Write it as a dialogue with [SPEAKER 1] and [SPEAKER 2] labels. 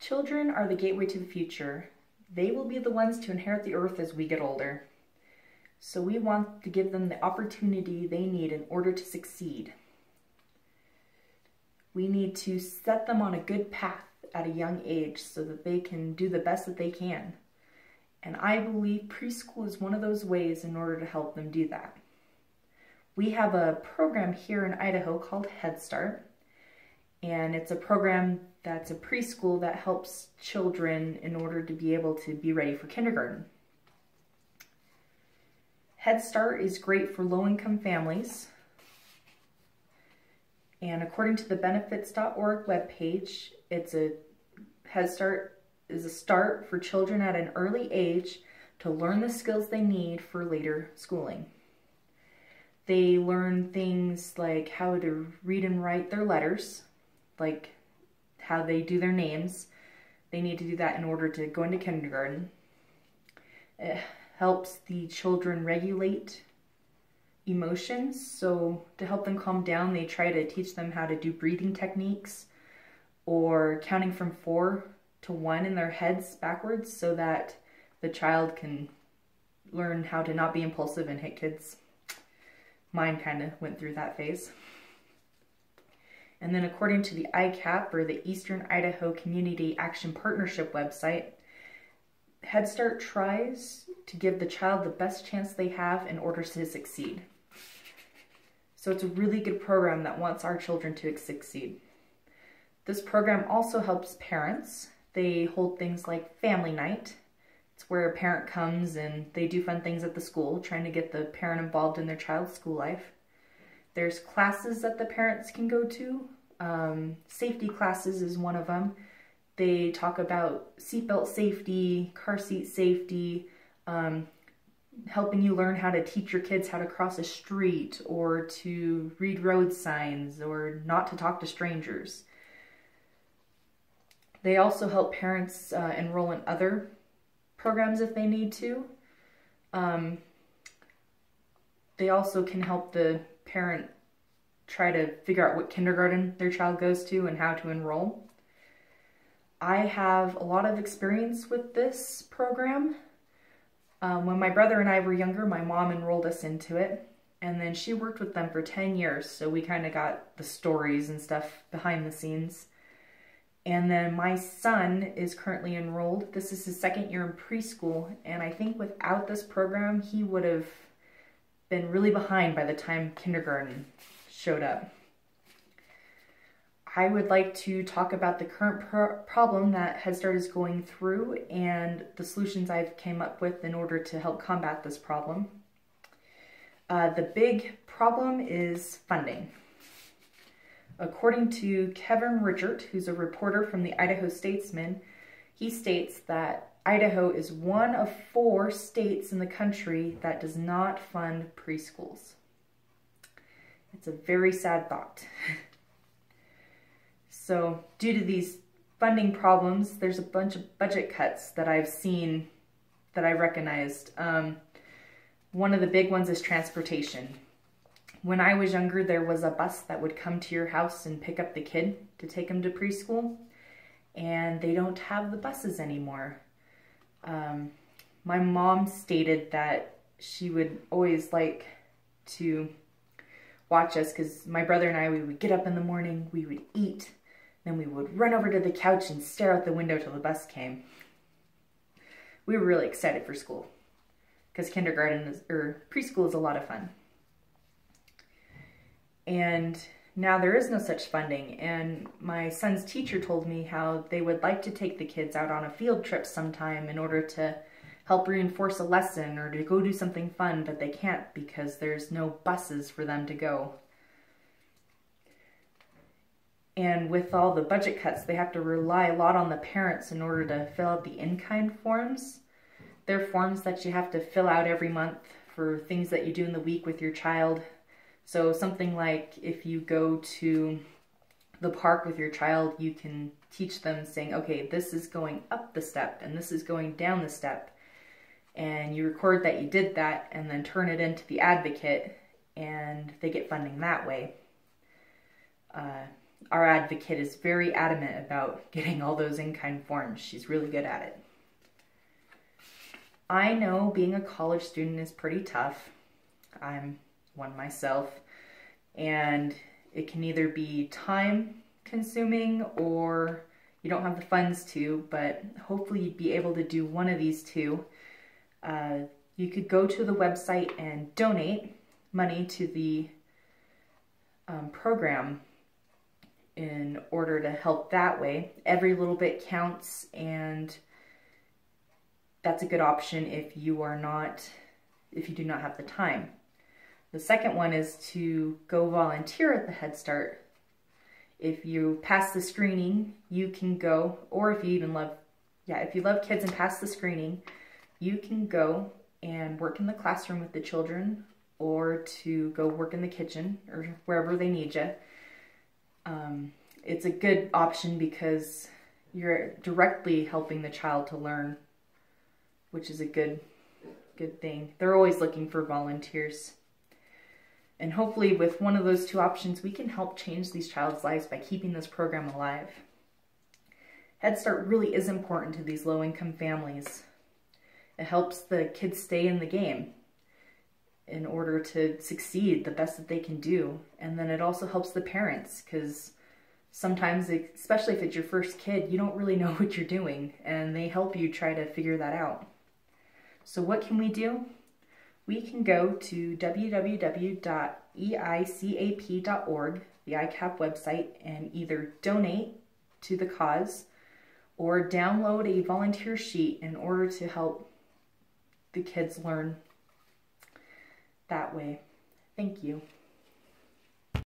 [SPEAKER 1] Children are the gateway to the future. They will be the ones to inherit the earth as we get older. So we want to give them the opportunity they need in order to succeed. We need to set them on a good path at a young age so that they can do the best that they can. And I believe preschool is one of those ways in order to help them do that. We have a program here in Idaho called Head Start, and it's a program that's a preschool that helps children in order to be able to be ready for kindergarten. Head Start is great for low-income families, and according to the benefits.org webpage, Head Start is a start for children at an early age to learn the skills they need for later schooling. They learn things like how to read and write their letters, like how they do their names. They need to do that in order to go into kindergarten. It helps the children regulate emotions. So to help them calm down, they try to teach them how to do breathing techniques or counting from 4 to 1 in their heads backwards so that the child can learn how to not be impulsive and hit kids. Mine kind of went through that phase. And then according to the ICAP, or the Eastern Idaho Community Action Partnership website, Head Start tries to give the child the best chance they have in order to succeed. So it's a really good program that wants our children to succeed. This program also helps parents. They hold things like family night. It's where a parent comes and they do fun things at the school, trying to get the parent involved in their child's school life. There's classes that the parents can go to. Safety classes is one of them. They talk about seatbelt safety, car seat safety, helping you learn how to teach your kids how to cross a street or to read road signs or not to talk to strangers. They also help parents enroll in other programs if they need to. They also can help the parent try to figure out what kindergarten their child goes to and how to enroll. I have a lot of experience with this program. When my brother and I were younger, my mom enrolled us into it, and then she worked with them for 10 years, so we kind of got the stories and stuff behind the scenes. And then my son is currently enrolled. This is his 2nd year in preschool, and I think without this program, he would have been really behind by the time kindergarten showed up. I would like to talk about the current problem that Head Start is going through and the solutions I've came up with in order to help combat this problem. The big problem is funding. According to Kevin Richert, who's a reporter from the Idaho Statesman, he states that Idaho is one of 4 states in the country that does not fund preschools. It's a very sad thought. So due to these funding problems, there's a bunch of budget cuts that I've seen that I recognized. One of the big ones is transportation. When I was younger, there was a bus that would come to your house and pick up the kid to take him to preschool, and they don't have the buses anymore. My mom stated that she would always like to watch us because my brother and I, we would get up in the morning, we would eat, then we would run over to the couch and stare out the window till the bus came. We were really excited for school because preschool is a lot of fun. And now there is no such funding, and my son's teacher told me how they would like to take the kids out on a field trip sometime in order to help reinforce a lesson or to go do something fun, but they can't because there's no buses for them to go. And with all the budget cuts, they have to rely a lot on the parents in order to fill out the in-kind forms. They're forms that you have to fill out every month for things that you do in the week with your child. So something like if you go to the park with your child, you can teach them saying, okay, this is going up the step and this is going down the step. And you record that you did that and then turn it into the advocate, and they get funding that way. our advocate is very adamant about getting all those in-kind forms. She's really good at it. I know being a college student is pretty tough. I'm one myself, and it can either be time consuming or you don't have the funds to, but hopefully you'd be able to do one of these two. You could go to the website and donate money to the program in order to help that way. Every little bit counts, and that's a good option if you do not have the time. The second one is to go volunteer at the Head Start. If you pass the screening, you can go, or if you even love kids and pass the screening, you can go and work in the classroom with the children, or to go work in the kitchen or wherever they need you. It's a good option because you're directly helping the child to learn, which is a good thing. They're always looking for volunteers. And hopefully with one of those two options, we can help change these child's lives by keeping this program alive. Head Start really is important to these low-income families. It helps the kids stay in the game in order to succeed the best that they can do. And then it also helps the parents, because sometimes, especially if it's your first kid, you don't really know what you're doing, and they help you try to figure that out. So what can we do? We can go to www.eicap.org, the ICAP website, and either donate to the cause or download a volunteer sheet in order to help the kids learn that way. Thank you.